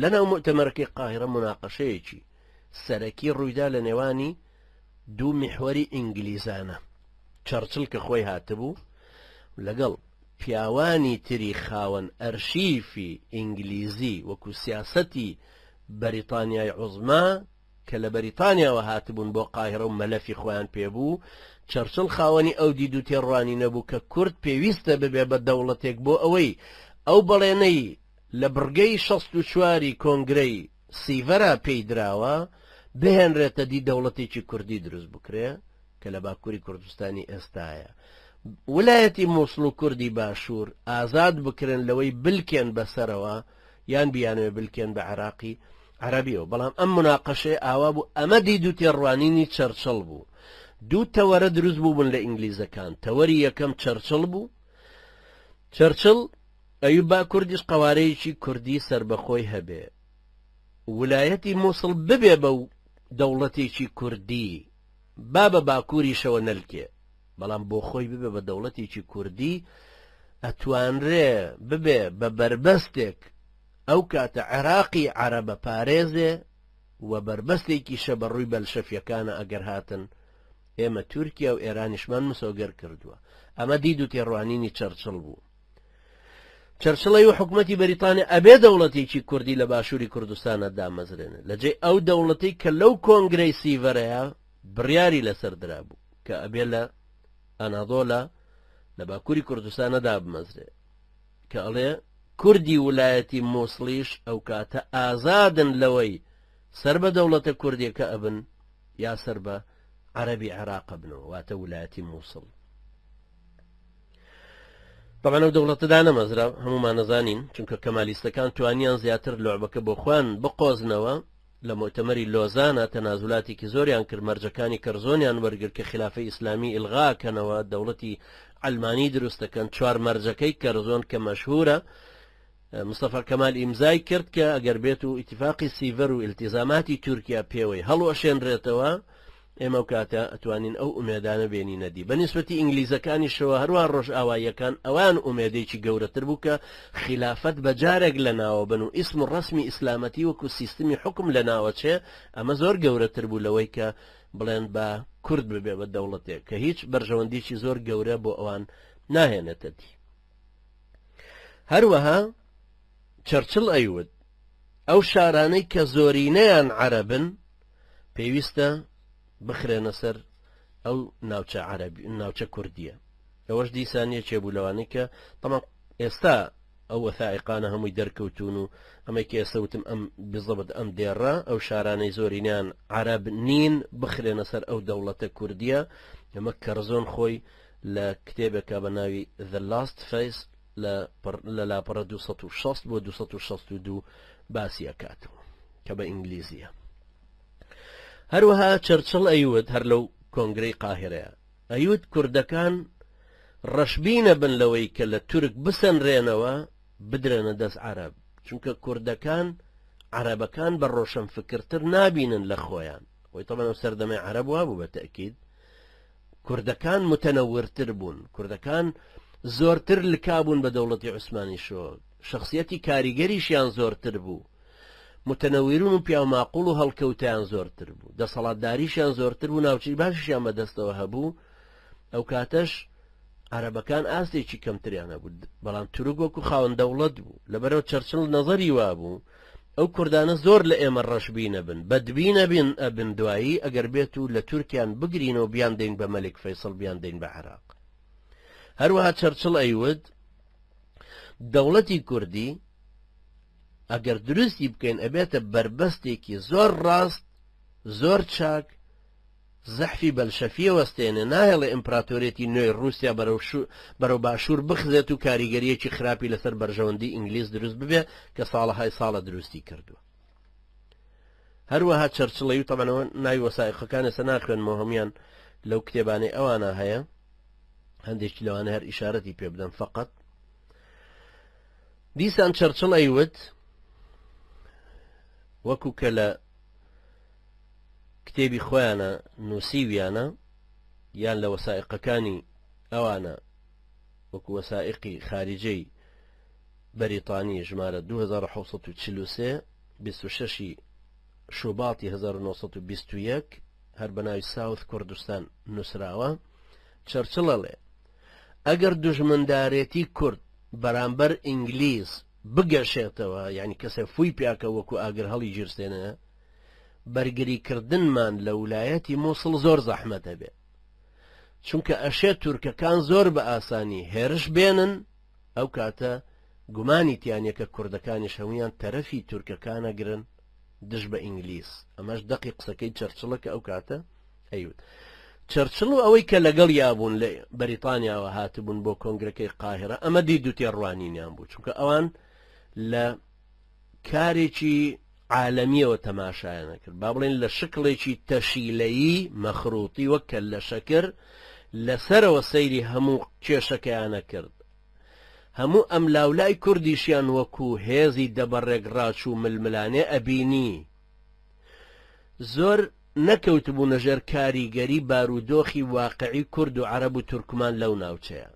لەناو مؤتەمەرەکەی قاهرە مناقەشەیەکی سەرەکی ڕوویدا لە نێوانی دوو میحوەری ئینگلیزانە. چەرچل کە خۆی هاتبوو لەگەڵ پیاوانی تری خاوەن ئەرشیفی ئینگلیزی وەکو سیاسەتی بەریتانیای عوزما کە لە بەریتانیاوە هاتبوون بۆ قاهرە و مەلەفی خۆیان پێبوو. چەرچل خاوەنی ئەو دید و تێڕوانی نەبوو کە کورد پێویستە ببێ بە دەوڵەتێک بۆ ئەوەی ئەو بەڵێنەی لە بڕگەی 64 کۆنگرەی سیڤەرا پێی دراوە بهێنرێتە دی دەوڵەتێکی کوردی دروست بکرێ کە لە باکووری کوردستانی ئێستاە. ویلایەتی مووسڵ و کوردی باشوور ئازاد بکرن لەوەی بلکێن بەسەرەوە یان بیانوێ بلکێن بە عراقی عەرەبیەوە. بەڵام ئەم مناقەشەی ئاوا بوو ئەمە دید و تێڕوانینی چەرچڵ بوو. دوو تەوەرە دروست بووبن لە ئینگلیزەکان. تەوەری یەکەم چەرچڵ بوو. چەرچڵ ئەوی با کوردیش قوارەیەکی کوردی سربەخۆی هەبێ، ویلایەتی مووسڵ ببێ بەو دەوڵەتێکی کوردی، با بە باکووریشەوە نەلکێ، بەڵام بۆ خۆی ببێ بە دەوڵەتێکی کوردی ئەتوانرێ ببێ بە بربەستێک ئەو کاتە عێراقی عەرەبە پارێزێ و بربەستێکی شە بەڕووی بەلشەفیەکانە ئەگەر هاتن ئێمە تورکیا و ئێرانیشمان مسۆگەر کردووە. ئەمە دید و تێڕوانینی چەرچڵ بوو. چەرچڵی و حکومەتی بەریتانیا ئەبێ دەوڵەتێکی کوردی لە باشووری کوردستانە دامەزرێنێ لەجێ ئەو دەوڵەتی کە لەو کۆنگرەی سیڤەرەیە بڕیاری لەسەر درابوو کە ئەبێ لە ئەنادۆڵە لە باکووری کوردستانە دابمەزرێ کە ئەڵێ کوردی ویلایەتی مووسڵیش ئەو کاتە ئازادن لەوەی سەر بە دەوڵەتە کوردیەکە ئەبن یا سەر بە عەرەبی عێراق بنەوە، واتە ویلایەتی مووسڵ. طبعا ئەو دەوڵەتەدا نەمەزرا، هەمومان نەزانین، چونکە کەمالیستەکان توانیان زیاتر لۆعبەکە بۆ خوان بقۆزنەوە. لە مؤتەمەری لۆزانە تەنازولاتێکی زۆریان کرد، مەرجەکانی کەرزۆنیان وەرگر کە خلافەی ئیسلامی ئیلغاکەنەوە، دەوڵەتی ئەلمانی دروستەکەن. چوار مەرجەکەی کەرزۆن کە مەشهورە مستەفا کەمال ئیمزای کرد کە ئەگەر بێت و ئیتیفاقی سیڤەر و ئیلتیزاماتی تورکیا پێوەی هەڵوەشێنرێتەوە ئێمە و کاتە ئەتوانین ئەو ئومێدانە بێنینەدی. بەنسبەتی ئینگلیزەکانیشەوە هەروان ڕۆژ ئاواییەکان ئەوان ئومێدێکی گەورەتر بوو کە خلافەت بە جارێک لە ناوە بن و ئیسم و ڕەسمی ئیسلامەتی وەکو سیستمی حکم لە ناوەچێ. ئەمە زۆر گەورەتر بوو لەوەی کە بڵێن بە کورد ببێ بە دەوڵەتێک کە هیچ بەرژەوەندێکی زۆر گەورە بۆ ئەوان ناهێنێتەتی. هەروەها چەرچڵ ئەیوت ئەو شارانەی کە زۆرینەیان عەرەبن پێویستە بخرێنە سەر ئەو ناوچە عەرەبی ناوچە کوردیە. ئەوەش دیسانیە چێبوو لەوانەی کە تەمام ئێستا ئەو وەثائقانە هەمووی دەرکەوتون و ئەمەی کە ئێستا وتم ئەم بزەبت ئەم دێڕە ئەو شارانەی زۆرینیان عەرەب نین بخرێنە سەر ئەو دەوڵەتە کوردیە. ئەمە کەرزۆن خۆی لە کتێبێکە بە ناوی The Last Face لە لاپەڕە 260 بۆ 262 باسی ئەکاتەوە کە بە ئینگلیزیە. هەروەها چەرچڵ ئەیوت هەر لەو کۆنگرەی قاهرەیە ئەیوت کوردەکان ڕەشبینە بن لەوەی کە لە تورک بسەنرێنەوە بدرێنە دەست عەرەب، چونکە کوردەکان عەرەبەکان بە ڕۆشنفکرتر نابینن لە خۆیان. وی تەمەن ئەو سەردەمەی عەرەب وابوو بە تەئکید کوردەکان متەنەورتر بوون، کوردەکان زۆرتر لکابوون بە دەوڵەتی عوسمانیشەوە، شخصیەتی کاریگەریشیان زۆرتر بوو، متەنەویرون و پیاماقوڵ و هەڵکەوتیان زۆرتر بوو، دەسەڵاتداریشیان زۆرتر بوو، ناوچەی باشیان بەدەستەوە هەبوو. ئەو کاتەش عەرەبەکان ئاستێکی کەمتریان هەبوو، بەڵام تورک وەکو خاوەن دەوڵەت بوو. لەبەرەوە چەرچڵ نەزەری وابوو ئەو کوردانە زۆر لە ئێمە ڕەشبینە بن، بەدبینە بین ئەبن دوایی ئەگەر بێت و لە تورکیان بگرینەوە بیان دەین بە مەلک فەیسڵ بیان دەین بە عێراق. هەروەها چەرچڵ ئەیوت دەوڵەتی کوردی ئەگەر دروستی بکەین ئەبێتە بربەستێکی زۆر ڕاست، زۆر چاک، زەحفی بەلشەفیە وەستێنێ، ناهێڵێ ئیمپراتۆرێتی نوێی رووسیا بەرەو باشوور بخزێت و کاریگەریەکی خراپی لەسەر بەرژەوەندی ئینگلیز دروست ببێ کە ساڵەهای ساڵە دروستی کردووە. هەروەها چەرچڵەی و تەمەنەوە ناوی وەسائقەکان ئێستا ناخوێنمەوە، هەمویان لەو کتێبانەی ئەوانە هەیە، هەندێکی لەوانە هەر ئیشارەتی پێ بدەن فەقەت. دیسان چەرچڵ ئەیوت وەکو کە لە کتێبی خۆیانە نووسیویانە یان لە وەسائقەکانی ئەوانە وەکو وەسائقی خارجەی بەریتانی ژمارە 2743 26 شوباتی 1921 هەر بەناوی ساوث کوردستان نووسراوە. چەرچڵەڵێ ئەگەر دوژمندارێتی کورد بەرامبەر ئینگلیز بگەشێتەوە، یعنی کەسە فووی پیاکە وەکو ئاگر هەڵی گیرسێنە، بەرگریکردنمان لە ویلایەتی مووسڵ زۆر زەحمەتە بێ، چونکە ئەشێ تورکەکان زۆر بە ئاسانی هێرش بێنن، ئەو کاتە گومانی تیانە کە کوردەکانی شەویان تەرەفی تورکەکانە گرن دژ بە ئینگلیز. ئەمەش دەقی قسەکەی چەرچڵە کە ئەو کاتە ئەیوت. چەرچڵ و ئەوەی کە لەگەڵ یابوون لە بەریتانیاوە هاتبوون بۆ کۆنگرەکەی قاهرە، ئەمە دی دوو تێڕوانینیان بوو، چونکە ئەوان لە کارێکی عالەمیەوە تەماشایانە کرد، با بڵێن لە شکڵێکی تەشیلەیی مەخروطی وەک کە لە شەکر لەسەرەوە سەیری هەموو کێشەکەیانە کرد. هەموو ئەم لاولای کوردیشیان وەکو هێزی دەبەڕێک ڕاچوو ململانێ ئەبینی، زۆر نەکەوتبوو نەژێر کاریگەری بارودۆخی واقعی کورد و عەرەب و تورکمان لەو ناوچەیە.